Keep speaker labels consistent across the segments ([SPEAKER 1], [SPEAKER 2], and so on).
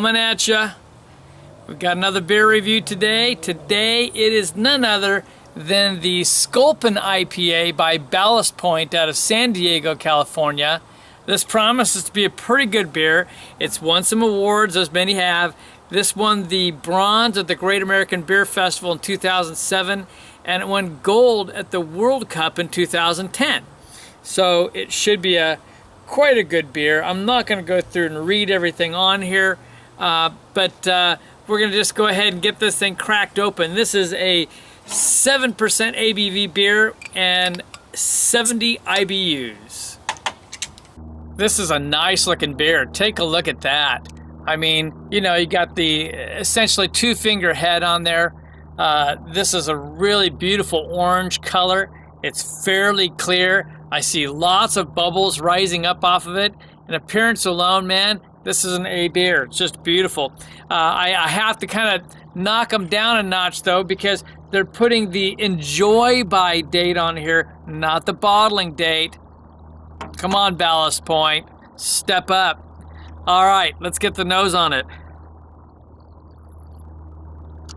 [SPEAKER 1] coming at you. We've got another beer review today. Today it is none other than the Sculpin IPA by Ballast Point out of San Diego, California. This promises to be a pretty good beer. It's won some awards, as many have. This won the bronze at the Great American Beer Festival in 2007, and it won gold at the World Cup in 2010. So it should be quite a good beer. I'm not going to go through and read everything on here, but we're going to just go ahead and get this thing cracked open. This is a 7% ABV beer and 70 IBUs. This is a nice looking beer. Take a look at that. I mean, you know, you got the essentially 2-finger head on there. This is a really beautiful orange color. It's fairly clear. I see lots of bubbles rising up off of it. In appearance alone, man, this is an A beer. It's just beautiful. I have to kind of knock them down a notch, though, because they're putting the enjoy by date on here, not the bottling date. Come on, Ballast Point. Step up. All right, let's get the nose on it.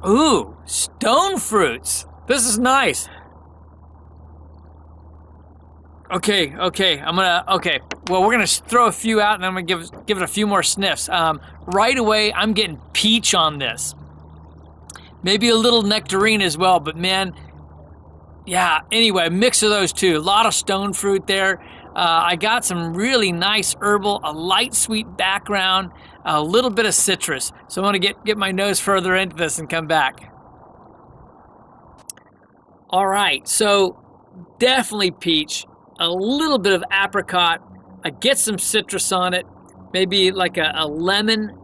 [SPEAKER 1] Ooh, stone fruits. This is nice. Okay. Well, we're gonna throw a few out, and I'm gonna give it a few more sniffs. Right away, I'm getting peach on this. Maybe a little nectarine as well, but man, yeah. Anyway, mix of those two. A lot of stone fruit there. I got some really nice herbal, a light sweet background, a little bit of citrus. So I'm gonna get my nose further into this and come back. All right, so definitely peach. A little bit of apricot. I get some citrus on it, maybe like a lemon.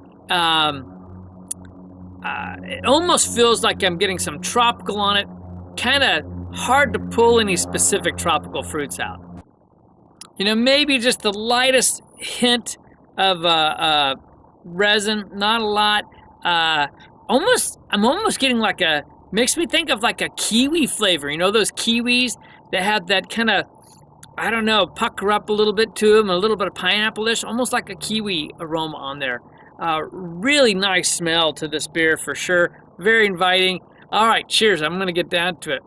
[SPEAKER 1] It almost feels like I'm getting some tropical on it. Kind of hard to pull any specific tropical fruits out. You know, maybe just the lightest hint of resin, not a lot. I'm almost getting like makes me think of like a kiwi flavor. You know, those kiwis that have that kind of, I don't know, pucker up a little bit to them, a little bit of pineapple-ish, almost like a kiwi aroma on there. Really nice smell to this beer for sure. Very inviting. All right, cheers. I'm going to get down to it.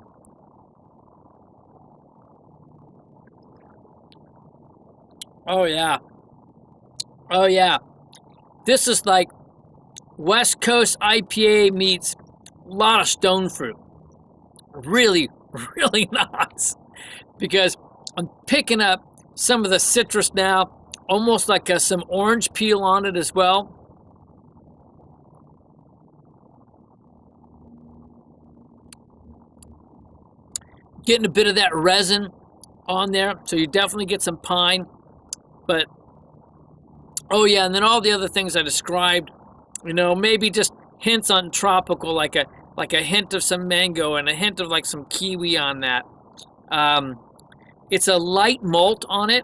[SPEAKER 1] Oh, yeah. Oh, yeah. This is like West Coast IPA meets a lot of stone fruit. Really, really nice. Because I'm picking up some of the citrus now, almost like some orange peel on it as well. Getting a bit of that resin on there, so you definitely get some pine. But, oh yeah, and then all the other things I described, you know, maybe just hints on tropical, like a hint of some mango and a hint of like some kiwi on that. It's a light malt on it,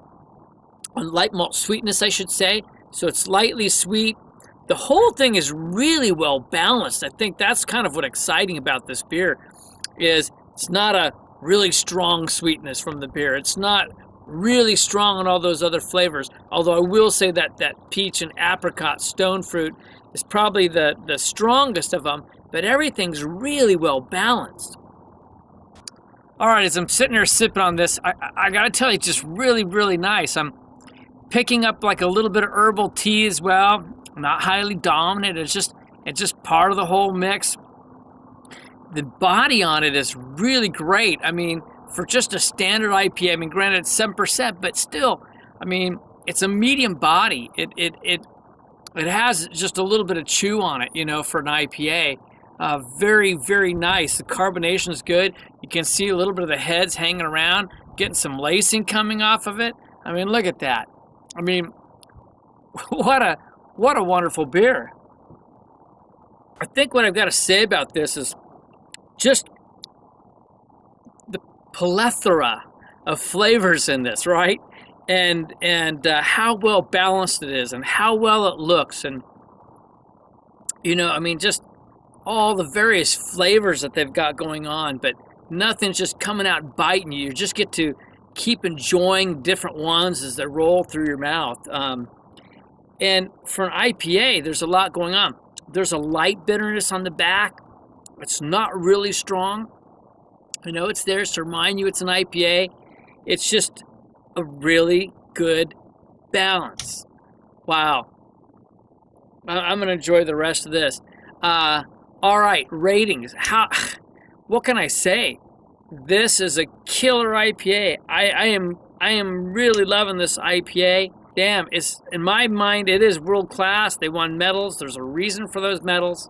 [SPEAKER 1] a light malt sweetness, I should say. So it's lightly sweet. The whole thing is really well balanced. I think that's kind of what's exciting about this beer, is it's not a really strong sweetness from the beer. It's not really strong on all those other flavors. Although I will say that peach and apricot stone fruit is probably the strongest of them, but everything's really well balanced. All right, as I'm sitting here sipping on this, I gotta tell you, it's just really, really nice. I'm picking up like a little bit of herbal tea as well. Not highly dominant. It's just part of the whole mix. The body on it is really great. I mean, for just a standard IPA, I mean, granted it's 7%, but still, I mean, it's a medium body. It has just a little bit of chew on it, you know, for an IPA. Very, very nice. The carbonation is good. You can see a little bit of the heads hanging around, getting some lacing coming off of it. I mean, look at that. I mean, what a wonderful beer. I think what I've got to say about this is just the plethora of flavors in this, right? And how well balanced it is and how well it looks. And, you know, I mean, just all the various flavors that they've got going on, but nothing's just coming out biting you. You just get to keep enjoying different ones as they roll through your mouth. And for an IPA, there's a lot going on. There's a light bitterness on the back. It's not really strong. I know it's there to remind you it's an IPA. It's just a really good balance. Wow. I'm going to enjoy the rest of this. All right, ratings. What can I say? This is a killer IPA. I am really loving this IPA. Damn, in my mind, it is world class. They won medals. There's a reason for those medals.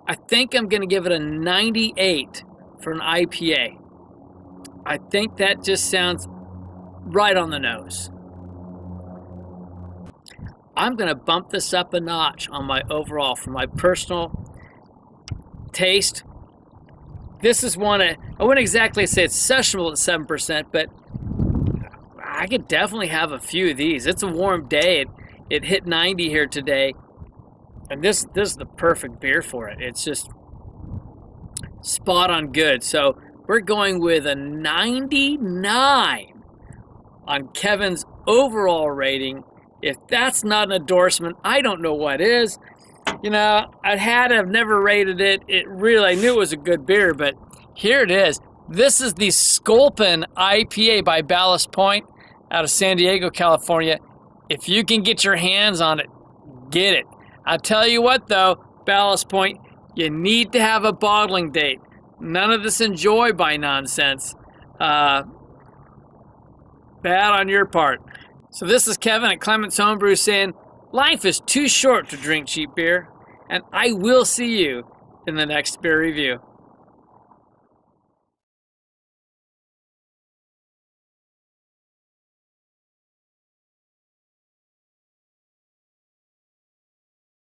[SPEAKER 1] I think I'm going to give it a 98 for an IPA. I think that just sounds right on the nose. I'm going to bump this up a notch on my overall for my personal taste. This is one, I wouldn't exactly say it's sessionable at 7%, but I could definitely have a few of these. It's a warm day. It hit 90 here today. And this is the perfect beer for it. It's just spot on good. So we're going with a 99 on Kevin's overall rating. If that's not an endorsement, I don't know what is. You know, I've never rated it. I knew it was a good beer, but here it is. This is the Sculpin IPA by Ballast Point out of San Diego, California. If you can get your hands on it, get it. I'll tell you what though, Ballast Point, you need to have a bottling date. None of this enjoy by nonsense. Bad on your part. So this is Kevin at Clement's Homebrew saying, life is too short to drink cheap beer, and I will see you in the next beer review.